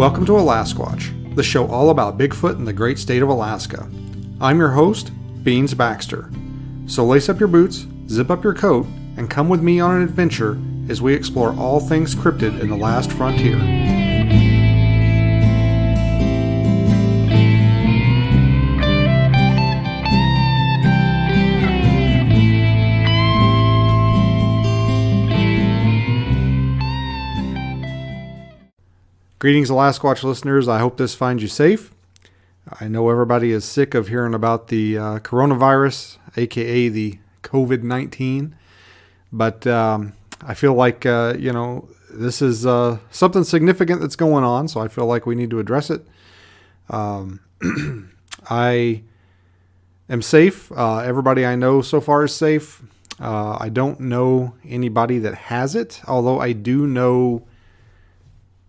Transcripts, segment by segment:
Welcome to Alasquatch, the show all about Bigfoot in the great state of Alaska. I'm your host, Beans Baxter. So lace up your boots, zip up your coat, and come with me on an adventure as we explore all things cryptid in the last frontier. Greetings, Alasquatch listeners. I hope this finds you safe. I know everybody is sick of hearing about the coronavirus, aka the COVID-19, but I feel like, this is something significant that's going on, so I feel like we need to address it. I am safe. Everybody I know so far is safe. I don't know anybody that has it, although I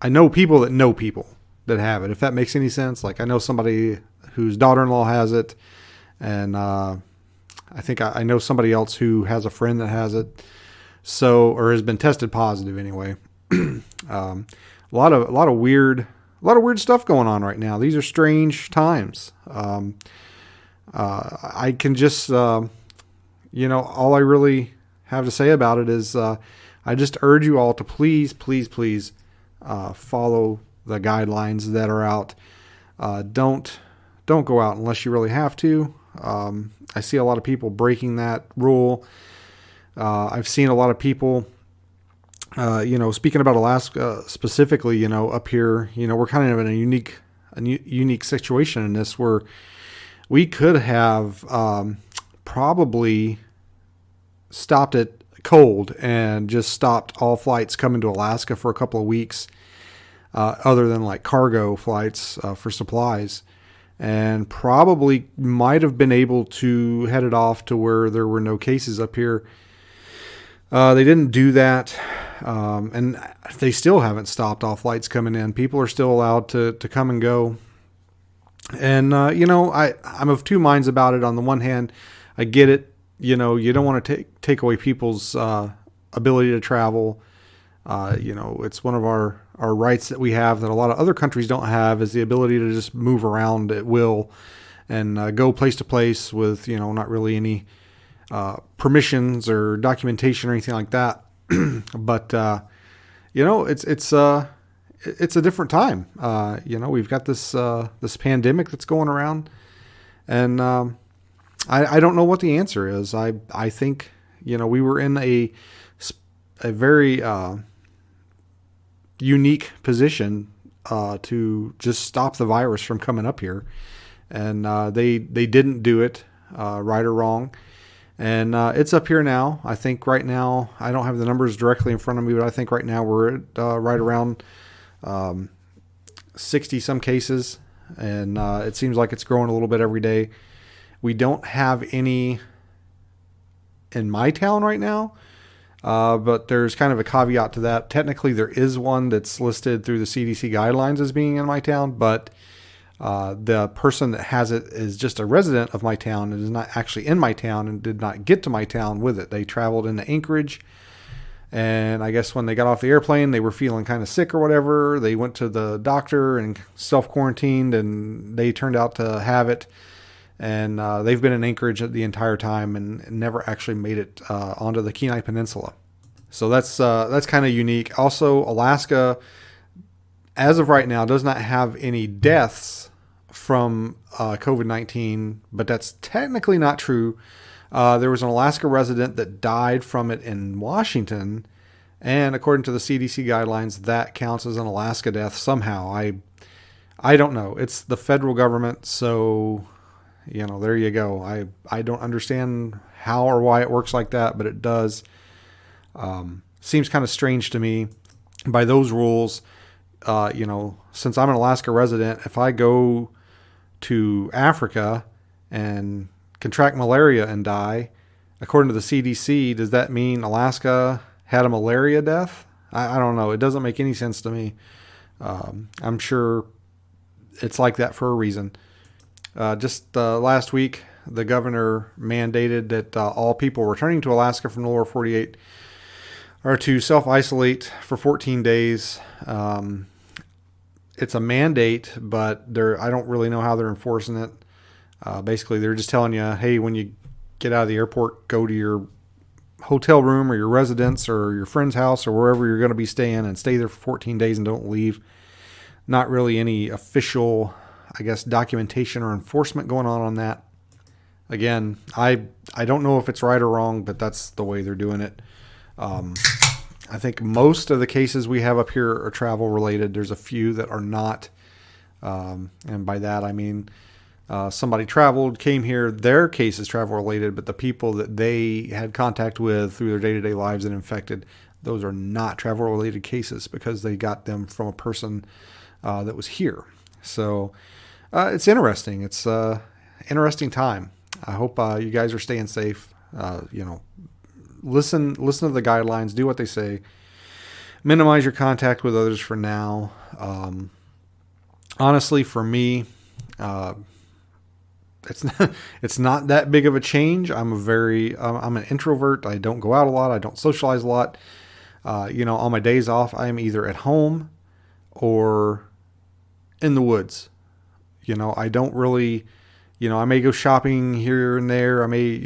know people that have it, if that makes any sense. Like, I know somebody whose daughter-in-law has it, and I think I know somebody else who has a friend that has it, or has been tested positive anyway. A lot of weird stuff going on right now. These are strange times. I can just, all I really have to say about it is, I just urge you all to please follow the guidelines that are out. Don't go out unless you really have to. I see a lot of people breaking that rule. I've seen a lot of people, speaking about Alaska specifically, up here, we're kind of in a unique situation in this, where we could have probably stopped it cold and just stopped all flights coming to Alaska for a couple of weeks, other than like cargo flights for supplies, and probably might have been able to head it off to where there were no cases up here. They didn't do that, and they still haven't stopped all flights coming in. People are still allowed to come and go. And, I'm of two minds about it. On the one hand, I get it. You don't want to take away people's ability to travel. It's one of our rights that we have that a lot of other countries don't have, is the ability to just move around at will and go place to place with, not really any permissions or documentation or anything like that. But, it's a different time. We've got this pandemic that's going around, and I don't know what the answer is. I think, we were in a very unique position to just stop the virus from coming up here, and they didn't do it, right or wrong. And it's up here now. I think right now, I don't have the numbers directly in front of me, but I think right now we're at right around 60 some cases, and it seems like it's growing a little bit every day. We don't have any in my town right now, but there's kind of a caveat to that. Technically, there is one that's listed through the CDC guidelines as being in my town, but the person that has it is just a resident of my town and is not actually in my town and did not get to my town with it. They traveled into Anchorage, and I guess when they got off the airplane, they were feeling kind of sick or whatever. They went to the doctor and self-quarantined, and they turned out to have it. And they've been in Anchorage the entire time and never actually made it onto the Kenai Peninsula. So that's kind of unique. Also, Alaska, as of right now, does not have any deaths from COVID-19, but that's technically not true. There was an Alaska resident that died from it in Washington, and according to the CDC guidelines, that counts as an Alaska death somehow. I don't know. It's the federal government, so there you go. I don't understand how or why it works like that, but it does. Seems kind of strange to me. By those rules, since I'm an Alaska resident, if I go to Africa and contract malaria and die, according to the CDC, does that mean Alaska had a malaria death? I don't know. It doesn't make any sense to me. I'm sure it's like that for a reason. Just last week, the governor mandated that all people returning to Alaska from the lower 48 are to self-isolate for 14 days. it's a mandate, but I don't really know how they're enforcing it. Basically, they're just telling you, hey, when you get out of the airport, go to your hotel room or your residence or your friend's house or wherever you're going to be staying and stay there for 14 days and don't leave. Not really any official, I guess, documentation or enforcement going on that. Again, I don't know if it's right or wrong, but that's the way they're doing it. I think most of the cases we have up here are travel related. There's a few that are not. And by that, I mean, somebody traveled, came here, their case is travel related, but the people that they had contact with through their day-to-day lives and infected, those are not travel related cases because they got them from a person that was here. So it's interesting. It's interesting time. I hope you guys are staying safe. Listen to the guidelines, do what they say, minimize your contact with others for now. Honestly, for me, it's not that big of a change. I'm an introvert. I don't go out a lot. I don't socialize a lot. On my days off, I'm either at home or in the woods. I don't really, I may go shopping here and there. I may,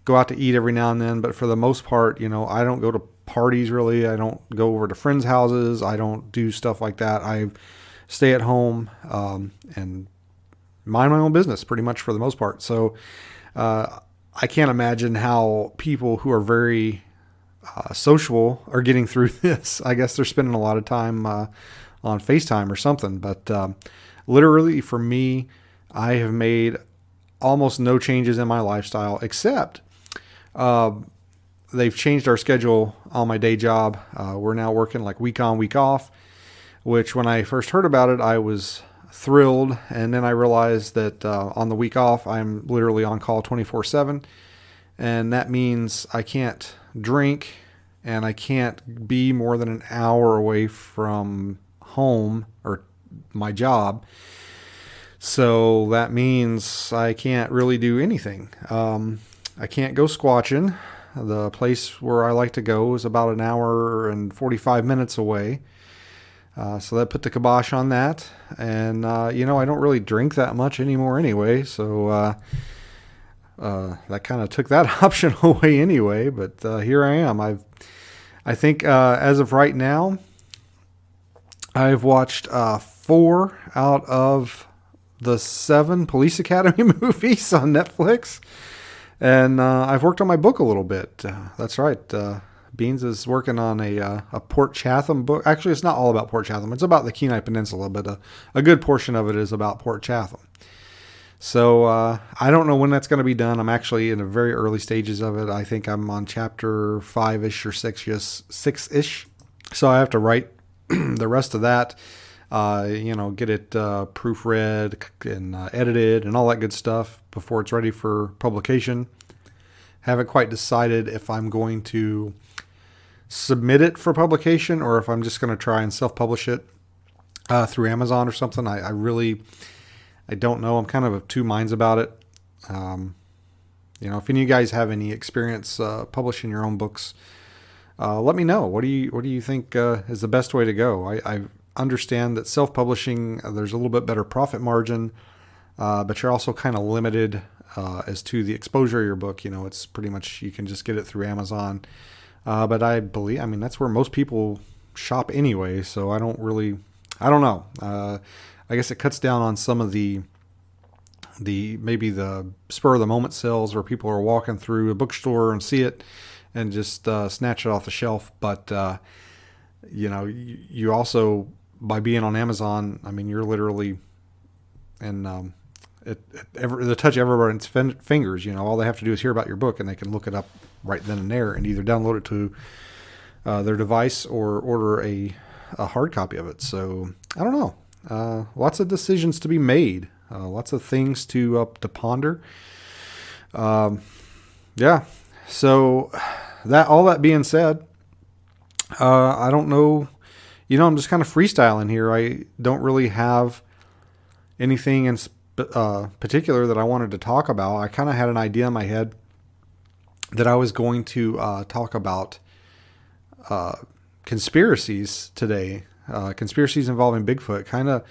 go out to eat every now and then, but for the most part, I don't go to parties really. I don't go over to friends' houses. I don't do stuff like that. I stay at home, and mind my own business pretty much for the most part. So, I can't imagine how people who are very social are getting through this. I guess they're spending a lot of time on FaceTime or something. But literally for me, I have made almost no changes in my lifestyle except they've changed our schedule on my day job. We're now working like week on, week off, which when I first heard about it, I was thrilled. And then I realized that on the week off, I'm literally on call 24/7. And that means I can't drink and I can't be more than an hour away from home or my job. So that means I can't really do anything. I can't go squatching. The place where I like to go is about an hour and 45 minutes away. So that put the kibosh on that. And, I don't really drink that much anymore anyway. So that kind of took that option away anyway. But here I am. I think as of right now, I've watched 4 out of the 7 Police Academy movies on Netflix. And I've worked on my book a little bit. That's right. Beans is working on a Port Chatham book. Actually, it's not all about Port Chatham. It's about the Kenai Peninsula, but a good portion of it is about Port Chatham. So I don't know when that's going to be done. I'm actually in the very early stages of it. I think I'm on chapter 5-ish or 6-ish. So I have to write the rest of that, get it proofread and edited and all that good stuff before it's ready for publication. Haven't quite decided if I'm going to submit it for publication or if I'm just going to try and self-publish it through Amazon or something. I don't know. I'm kind of of two minds about it. If any of you guys have any experience publishing your own books, let me know. What do you think is the best way to go? I understand that self-publishing, there's a little bit better profit margin, but you're also kind of limited as to the exposure of your book. It's pretty much, you can just get it through Amazon. But I believe, that's where most people shop anyway. So I don't know. I guess it cuts down on some of the maybe the spur of the moment sales where people are walking through a bookstore and see it and just snatch it off the shelf. But, you also, by being on Amazon, you're literally in the touch of everybody's fingers. All they have to do is hear about your book and they can look it up right then and there and either download it to their device or order a hard copy of it. So I don't know. Lots of decisions to be made. Lots of things to ponder. Yeah. So all that being said, I don't know, I'm just kind of freestyling here. I don't really have anything in particular that I wanted to talk about. I kind of had an idea in my head that I was going to talk about conspiracies today. conspiracies involving Bigfoot, kind of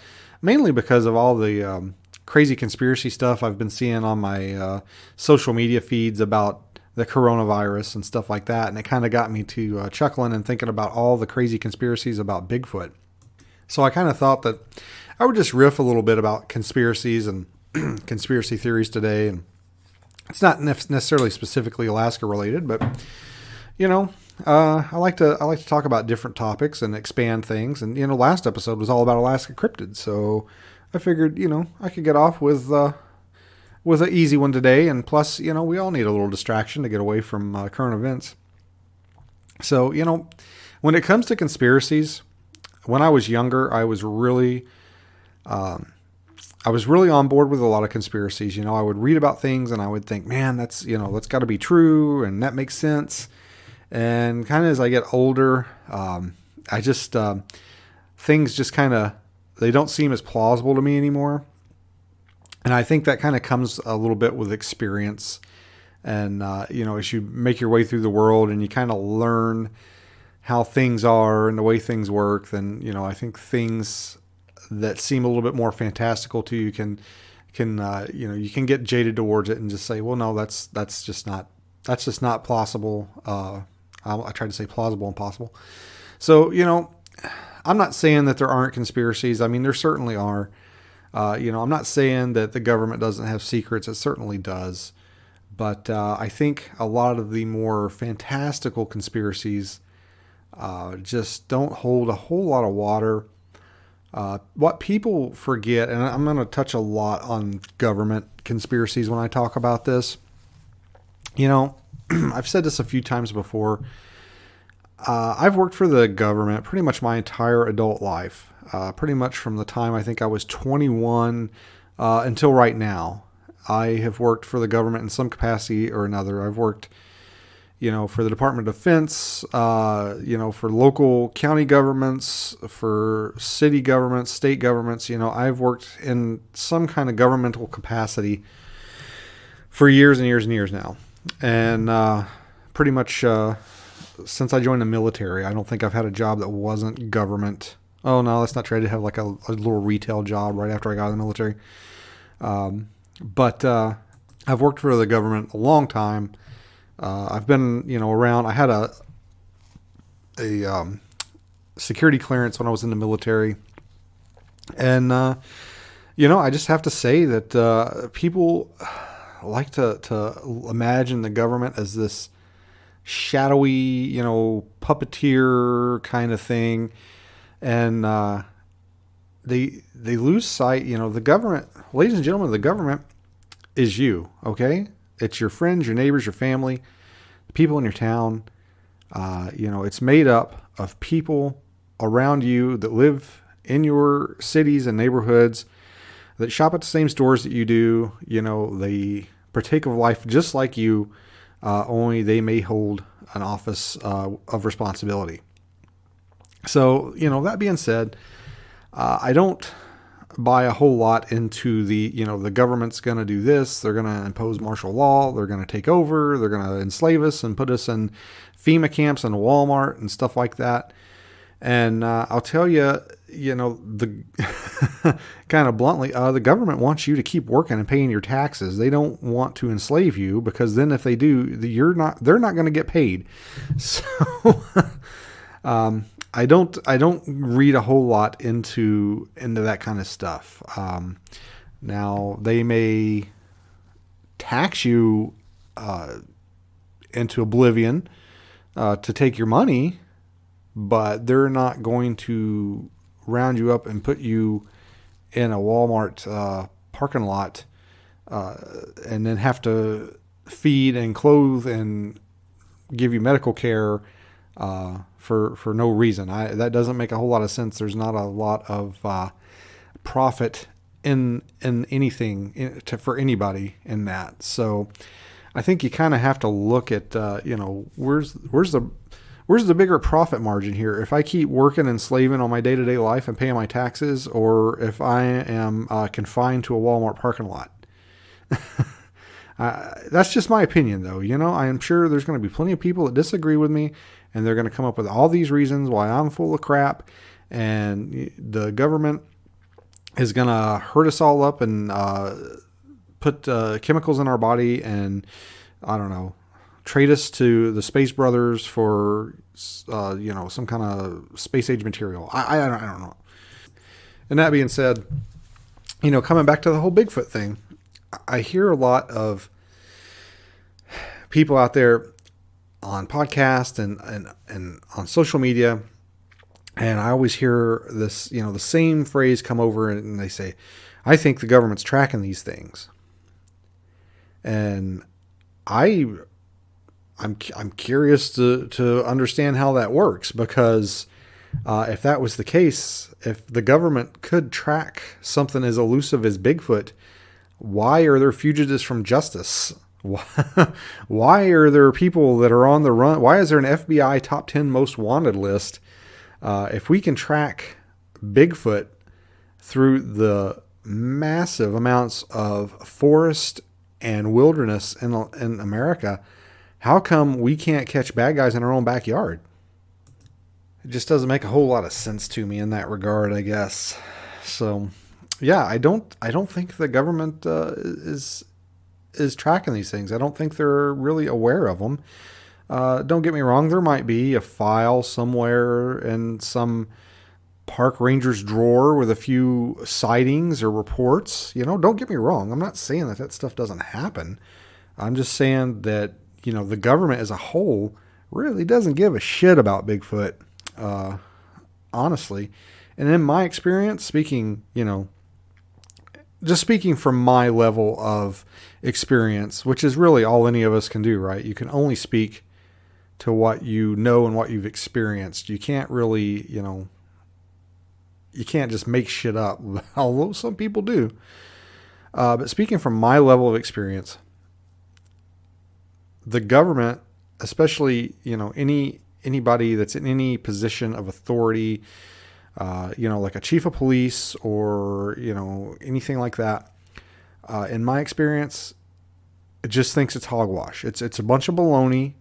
mainly because of all the crazy conspiracy stuff I've been seeing on my social media feeds about the coronavirus and stuff like that. And it kind of got me to chuckling and thinking about all the crazy conspiracies about Bigfoot. So I kind of thought that I would just riff a little bit about conspiracies and conspiracy theories today. And it's not necessarily specifically Alaska related, but I like to talk about different topics and expand things. And last episode was all about Alaska cryptids, so I figured I could get off with an easy one today. And plus, we all need a little distraction to get away from current events. So when it comes to conspiracies, when I was younger, I was really on board with a lot of conspiracies. I would read about things and I would think, man, that's got to be true, and that makes sense. And kind of as I get older, I just things just kind of, they don't seem as plausible to me anymore. And I think that kind of comes a little bit with experience. And as you make your way through the world and you kind of learn how things are and the way things work, then I think things that seem a little bit more fantastical to you can you can get jaded towards it and just say, well, no, that's just not plausible. I tried to say plausible and possible. So I'm not saying that there aren't conspiracies. I mean, there certainly are. I'm not saying that the government doesn't have secrets. It certainly does. But I think a lot of the more fantastical conspiracies just don't hold a whole lot of water. What people forget, and I'm going to touch a lot on government conspiracies when I talk about this. I've said this a few times before. I've worked for the government pretty much my entire adult life. Pretty much from the time I think I was 21 until right now. I have worked for the government in some capacity or another. I've worked, for the Department of Defense, for local county governments, for city governments, state governments. I've worked in some kind of governmental capacity for years and years and years now. And pretty much since I joined the military, I don't think I've had a job that wasn't government. Oh, no, that's not true. I did have like a little retail job right after I got out of the military. But I've worked for the government a long time. I've been, around. I had a security clearance when I was in the military. And, I just have to say that people like to imagine the government as this shadowy, puppeteer kind of thing. And they lose sight, the government, ladies and gentlemen, the government is you, okay? It's your friends, your neighbors, your family, the people in your town. It's made up of people around you that live in your cities and neighborhoods, that shop at the same stores that you do. They partake of life just like you, only they may hold an office of responsibility. So, that being said, I don't buy a whole lot into the government's going to do this. They're going to impose martial law. They're going to take over. They're going to enslave us and put us in FEMA camps and Walmart and stuff like that. And I'll tell you, the kind of bluntly, the government wants you to keep working and paying your taxes. They don't want to enslave you, because then if they do, they're not going to get paid. So I don't read a whole lot into that kind of stuff. Now they may tax you into oblivion to take your money, but they're not going to round you up and put you in a Walmart parking lot and then have to feed and clothe and give you medical care for no reason. That doesn't make a whole lot of sense. There's not a lot of profit in anything for anybody in that. So I think you kind of have to look at where's the bigger profit margin here? If I keep working and slaving on my day-to-day life and paying my taxes, or if I am confined to a Walmart parking lot. That's just my opinion, though. I am sure there's going to be plenty of people that disagree with me, and they're going to come up with all these reasons why I'm full of crap and the government is going to hurt us all up and put chemicals in our body and, I don't know, trade us to the Space Brothers for, some kind of space age material. I don't know. And that being said, coming back to the whole Bigfoot thing, I hear a lot of people out there on podcasts and on social media, and I always hear this, the same phrase come over, and they say, I think the government's tracking these things. And I'm curious to understand how that works, because if that was the case, if the government could track something as elusive as Bigfoot, why are there fugitives from justice? Why are there people that are on the run? Why is there an FBI top 10 most wanted list? If we can track Bigfoot through the massive amounts of forest and wilderness in America, how come we can't catch bad guys in our own backyard? It just doesn't make a whole lot of sense to me in that regard, I guess. So, yeah, I don't think the government is tracking these things. I don't think they're really aware of them. Don't get me wrong, there might be a file somewhere in some park ranger's drawer with a few sightings or reports. Don't get me wrong. I'm not saying that stuff doesn't happen. I'm just saying that, the government as a whole really doesn't give a shit about Bigfoot, honestly. And in my experience, speaking from my level of experience, which is really all any of us can do, right? You can only speak to what you know and what you've experienced. You can't really, you can't just make shit up, although some people do. But speaking from my level of experience, the government, especially, anybody that's in any position of authority, like a chief of police or, anything like that, in my experience, it just thinks it's hogwash. It's a bunch of baloney.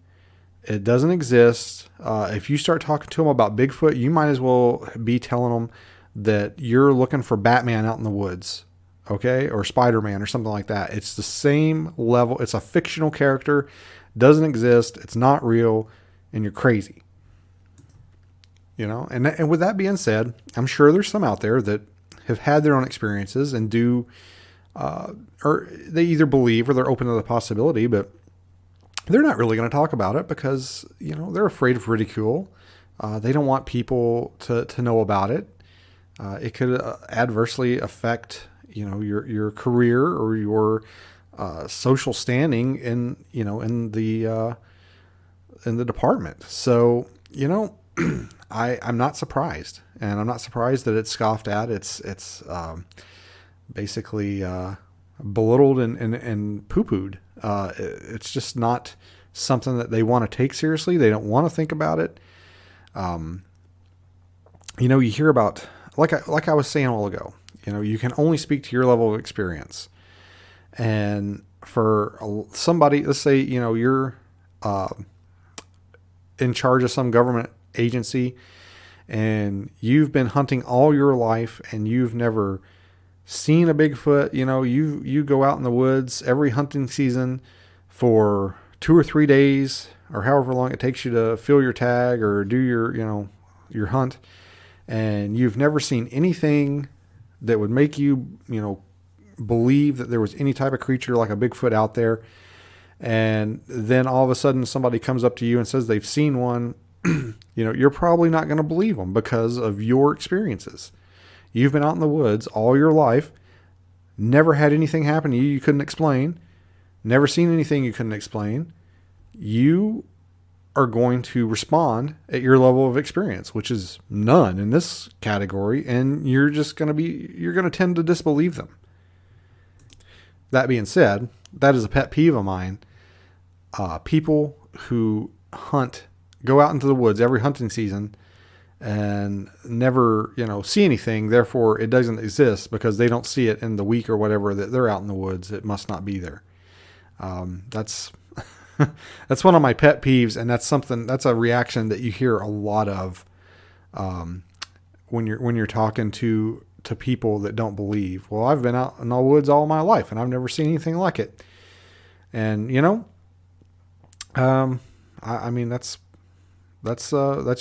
It doesn't exist. If you start talking to them about Bigfoot, you might as well be telling them that you're looking for Batman out in the woods, okay? Or Spider-Man or something like that. It's the same level. It's a fictional character. Doesn't exist. It's not real. And you're crazy. And with that being said, I'm sure there's some out there that have had their own experiences and do, or they either believe or they're open to the possibility, but they're not really going to talk about it because, they're afraid of ridicule. They don't want people to know about it. It could adversely affect, your career or your social standing in the department. So, I'm not surprised, and I'm not surprised that it's scoffed at. It's basically belittled and poo-pooed. It's just not something that they want to take seriously. They don't want to think about it. You hear about, like I was saying a while ago, you can only speak to your level of experience. And for somebody, let's say, you're in charge of some government agency and you've been hunting all your life and you've never seen a Bigfoot. You go out in the woods every hunting season for 2 or 3 days or however long it takes you to fill your tag or do your hunt. And you've never seen anything that would make you, believe that there was any type of creature like a Bigfoot out there. And then all of a sudden somebody comes up to you and says they've seen one. You're probably not going to believe them because of your experiences. You've been out in the woods all your life, never had anything happen to you you couldn't explain, never seen anything you couldn't explain. You are going to respond at your level of experience, which is none in this category, and you're going to tend to disbelieve them. That being said, that is a pet peeve of mine. People who go out into the woods every hunting season and never, see anything. Therefore, it doesn't exist because they don't see it in the week or whatever that they're out in the woods. It must not be there. That's that's one of my pet peeves, and that's a reaction that you hear a lot of when you're talking to people that don't believe. Well, I've been out in the woods all my life and I've never seen anything like it. And I mean that's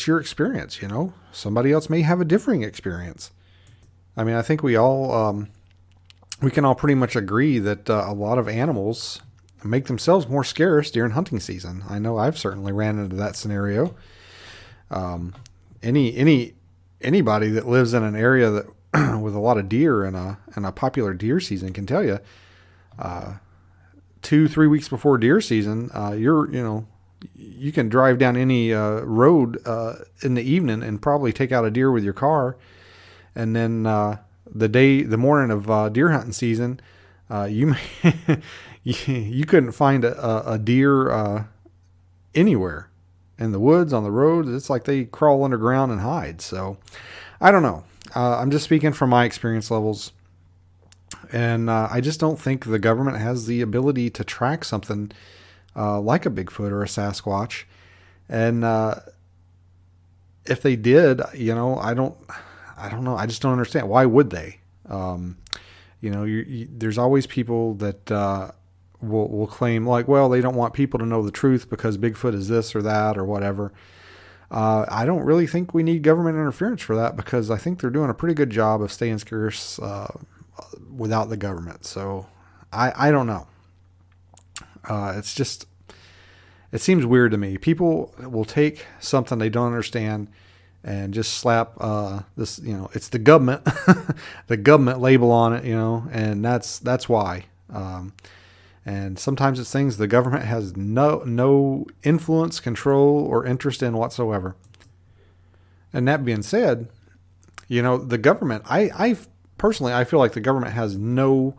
your experience. Somebody else may have a differing experience. I mean, I think we can all pretty much agree that a lot of animals make themselves more scarce during hunting season. I know I've certainly ran into that scenario. Anybody that lives in an area that with a lot of deer and a popular deer season can tell you, 2-3 weeks before deer season, you can drive down any road in the evening and probably take out a deer with your car, and then the morning of deer hunting season, you couldn't find a deer anywhere in the woods, on the roads. It's like they crawl underground and hide. So I don't know. I'm just speaking from my experience levels. And I just don't think the government has the ability to track something like a Bigfoot or a Sasquatch. And if they did, I don't know. I just don't understand. Why would they? There's always people that will claim like, well, they don't want people to know the truth because Bigfoot is this or that or whatever. I don't really think we need government interference for that, because I think they're doing a pretty good job of staying scarce without the government. So I don't know. It seems weird to me. People will take something they don't understand and just slap this, it's the government, the government label on it, and that's why. And sometimes it's things the government has no influence, control, or interest in whatsoever. And that being said, the government, I personally, I feel like the government has no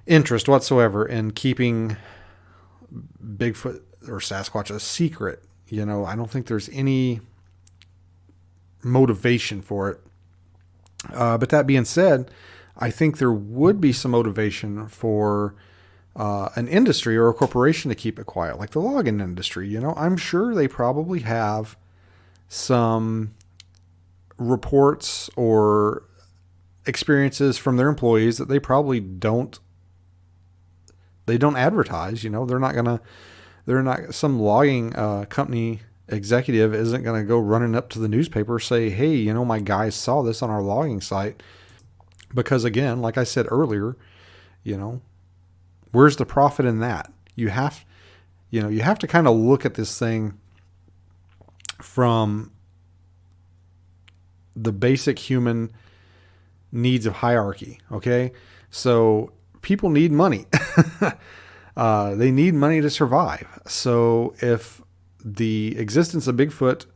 interest whatsoever in keeping Bigfoot or Sasquatch a secret. I don't think there's any motivation for it. But that being said, I think there would be some motivation for an industry or a corporation to keep it quiet, like the logging industry. I'm sure they probably have some reports or experiences from their employees that they probably don't advertise. They're not some logging company executive isn't going to go running up to the newspaper say, hey, my guys saw this on our logging site. Because again, like I said earlier, where's the profit in that? You have to kind of look at this thing from the basic human needs of hierarchy. Okay. So people need money. They need money to survive. So if the existence of Bigfoot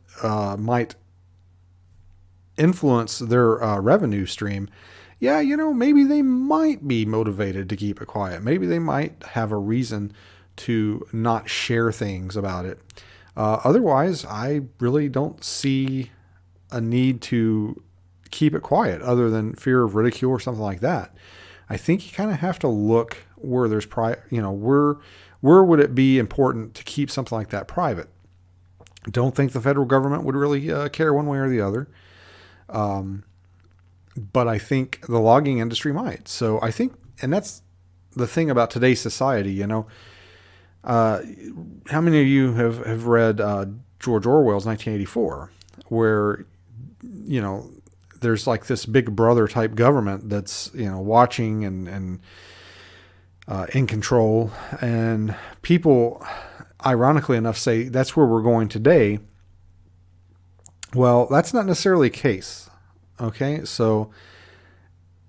might influence their revenue stream, yeah, maybe they might be motivated to keep it quiet. Maybe they might have a reason to not share things about it. Otherwise, I really don't see a need to keep it quiet other than fear of ridicule or something like that. I think you kind of have to look where there's where would it be important to keep something like that private? Don't think the federal government would really care one way or the other. But I think the logging industry might. So I think, and that's the thing about today's society, how many of you have read George Orwell's 1984, where, there's like this big brother type government that's, watching and in control, and people, ironically enough, say that's where we're going today. Well, that's not necessarily the case. Okay, so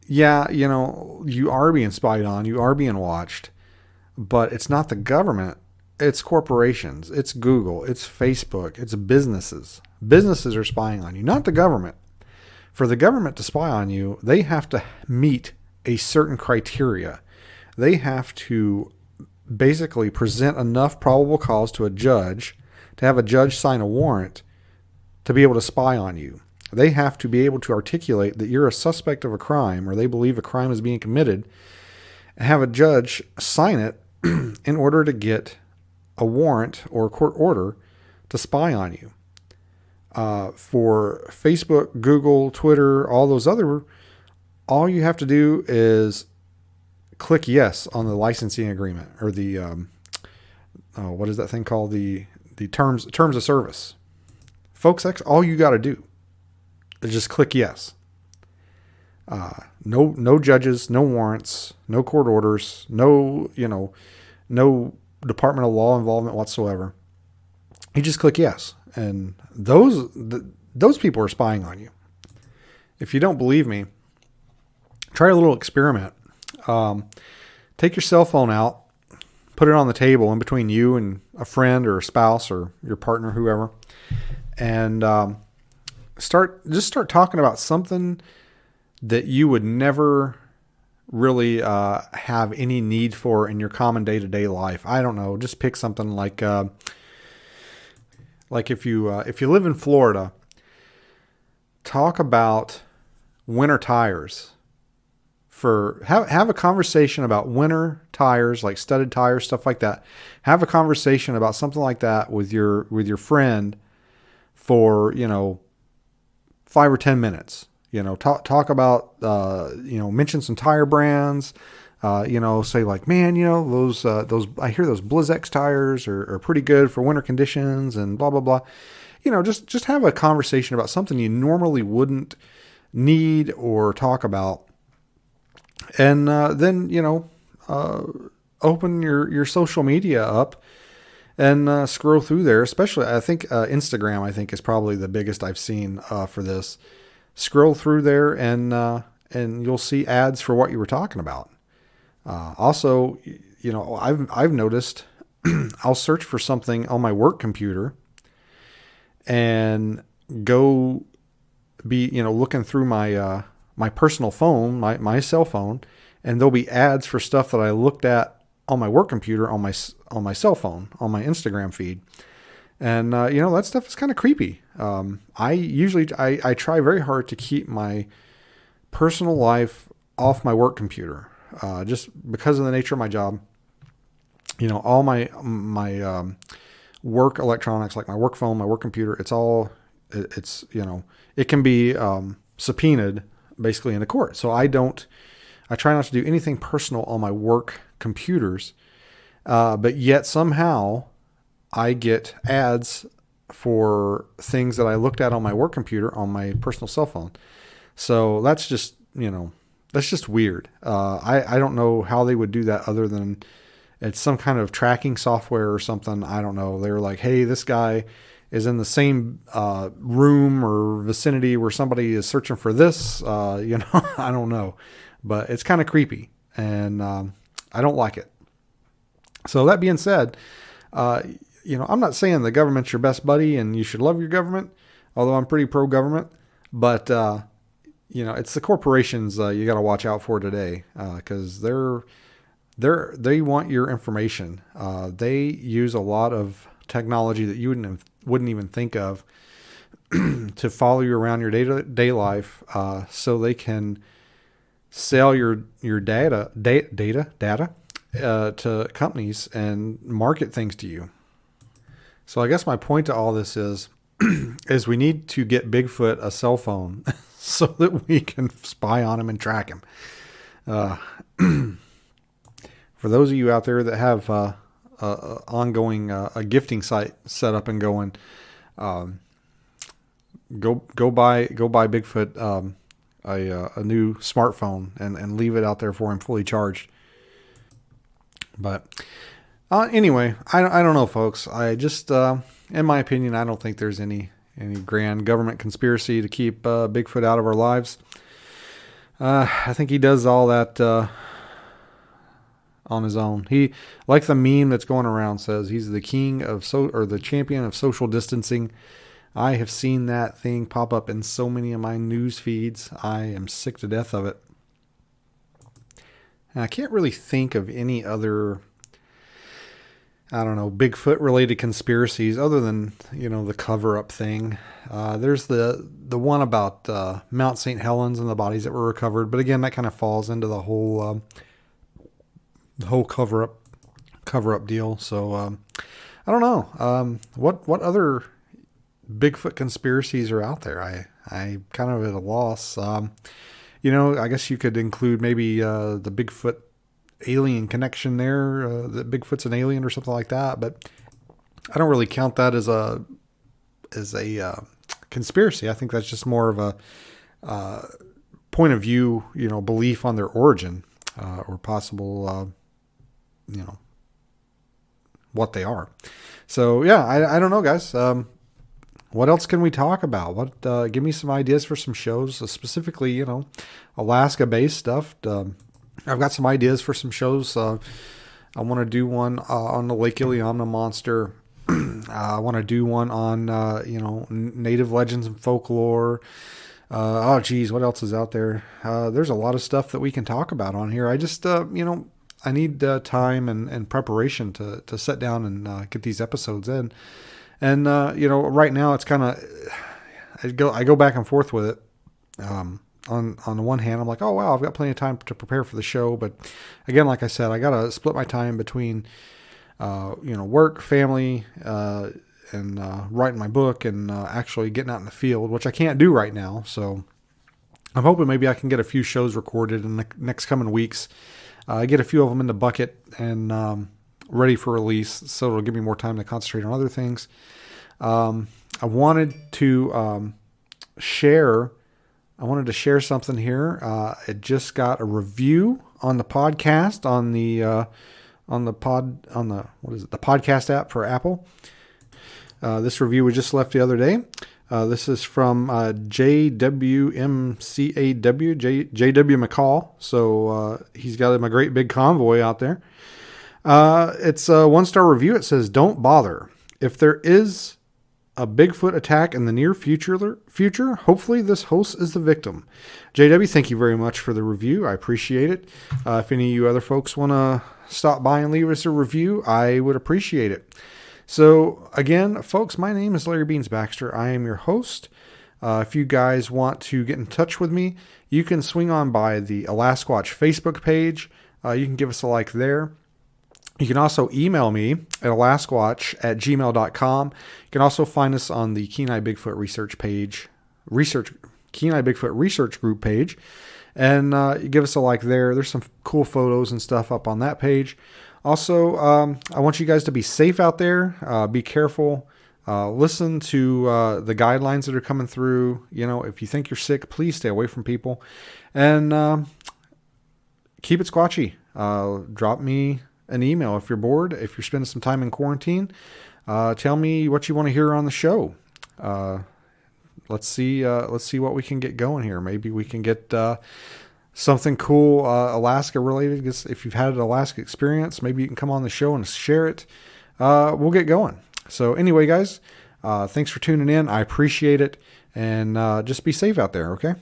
yeah, you are being spied on, you are being watched, but it's not the government, it's corporations, it's Google, it's Facebook, it's businesses. Businesses are spying on you, not the government. For the government to spy on you, they have to meet a certain criteria. They have to basically present enough probable cause to a judge to have a judge sign a warrant to be able to spy on you. They have to be able to articulate that you're a suspect of a crime, or they believe a crime is being committed, and have a judge sign it in order to get a warrant or a court order to spy on you. For Facebook, Google, Twitter, all those other, all you have to do is click yes on the licensing agreement, or the what is that thing called, the terms of service, folks. That's all you got to do is just click yes. No judges, no warrants, no court orders, no Department of Law involvement whatsoever. You just click yes, and those people are spying on you. If you don't believe me, try a little experiment. Take your cell phone out, put it on the table in between you and a friend or a spouse or your partner, whoever, and start talking about something that you would never really have any need for in your common day-to-day life. I don't know. Just pick something like if you live in Florida, talk about winter tires. Have a conversation about winter tires, like studded tires, stuff like that. Have a conversation about something like that with your friend for 5 or 10 minutes. Talk about mention some tire brands. Say like, man, those I hear those Blizzx tires are pretty good for winter conditions and blah blah blah. Just have a conversation about something you normally wouldn't need or talk about. And then open your social media up and scroll through there. Especially, I think Instagram, I think, is probably the biggest I've seen for this. Scroll through there and you'll see ads for what you were talking about. Also, I've noticed I'll search for something on my work computer and go be looking through my my personal phone, my cell phone, and there'll be ads for stuff that I looked at on my work computer on my cell phone, on my Instagram feed. And, that stuff is kind of creepy. I try very hard to keep my personal life off my work computer, just because of the nature of my job. All my work electronics, like my work phone, my work computer, it can be subpoenaed basically in the court. So I try not to do anything personal on my work computers, but yet somehow I get ads for things that I looked at on my work computer on my personal cell phone. So that's just weird. I don't know how they would do that other than it's some kind of tracking software or something. I don't know. They're like, hey, this guy is in the same room or vicinity where somebody is searching for this. I don't know, but it's kind of creepy, and I don't like it. So that being said, I'm not saying the government's your best buddy and you should love your government, although I'm pretty pro-government, but it's the corporations you got to watch out for today, because they want your information. They use a lot of technology that you wouldn't even think of to follow you around your day-to-day life, so they can sell your data to companies and market things to you. So I guess my point to all this is we need to get Bigfoot a cell phone so that we can spy on him and track him. For those of you out there that have ongoing a gifting site set up and going, go buy Bigfoot a new smartphone and leave it out there for him fully charged. But anyway, I don't know, folks. I just, in my opinion, I don't think there's any grand government conspiracy to keep Bigfoot out of our lives. I think he does all that on his own. He, like the meme that's going around says, he's the king of or the champion of social distancing. I have seen that thing pop up in so many of my news feeds. I am sick to death of it. And I can't really think of any other, I don't know, Bigfoot related conspiracies other than, the cover up thing. There's the one about Mount St. Helens and the bodies that were recovered. But again, that kind of falls into the whole cover up deal. So I don't know. What other Bigfoot conspiracies are out there. I kind of at a loss. I guess you could include maybe the Bigfoot alien connection there, that Bigfoot's an alien or something like that. But I don't really count that as a conspiracy. I think that's just more of a point of view, belief on their origin or possible, what they are. So yeah, I don't know, guys. What else can we talk about? Give me some ideas for some shows, specifically, Alaska-based stuff. I've got some ideas for some shows. I want to do one on the Lake Iliamna monster. I want to do one on, native legends and folklore. What else is out there? There's a lot of stuff that we can talk about on here. I just, I need time and preparation to sit down and get these episodes in. And, right now it's kind of, I go back and forth with it. On the one hand, I'm like, oh, wow, I've got plenty of time to prepare for the show. But again, like I said, I got to split my time between, work, family, and writing my book and actually getting out in the field, which I can't do right now. So I'm hoping maybe I can get a few shows recorded in the next coming weeks. Get a few of them in the bucket and ready for release, so it'll give me more time to concentrate on other things. I wanted to share something here. I just got a review on the podcast on the podcast app for Apple. This review was just left the other day. This is from JWMCAW, JW McCall. So he's got him a great big convoy out there. It's a 1-star review. It says, "Don't bother. If there is a Bigfoot attack in the near future, hopefully this host is the victim." JW, thank you very much for the review. I appreciate it. If any of you other folks want to stop by and leave us a review, I would appreciate it. So again, folks, my name is Larry Beans Baxter. I am your host. If you guys want to get in touch with me, you can swing on by the Alasquatch Facebook page. You can give us a like there. You can also email me at alasquatch@gmail.com. You can also find us on the Kenai Bigfoot Kenai Bigfoot Research Group page. And you give us a like there. There's some cool photos and stuff up on that page. Also, I want you guys to be safe out there. Be careful. Listen to the guidelines that are coming through. If you think you're sick, please stay away from people. And keep it squatchy. Drop me an email if you're bored. If you're spending some time in quarantine, tell me what you want to hear on the show. Let's see what we can get going here. Maybe we can get something cool Alaska related. If you've had an Alaska experience, maybe you can come on the show and share it. We'll get going. So anyway, guys, thanks for tuning in. I appreciate it. And just be safe out there, okay?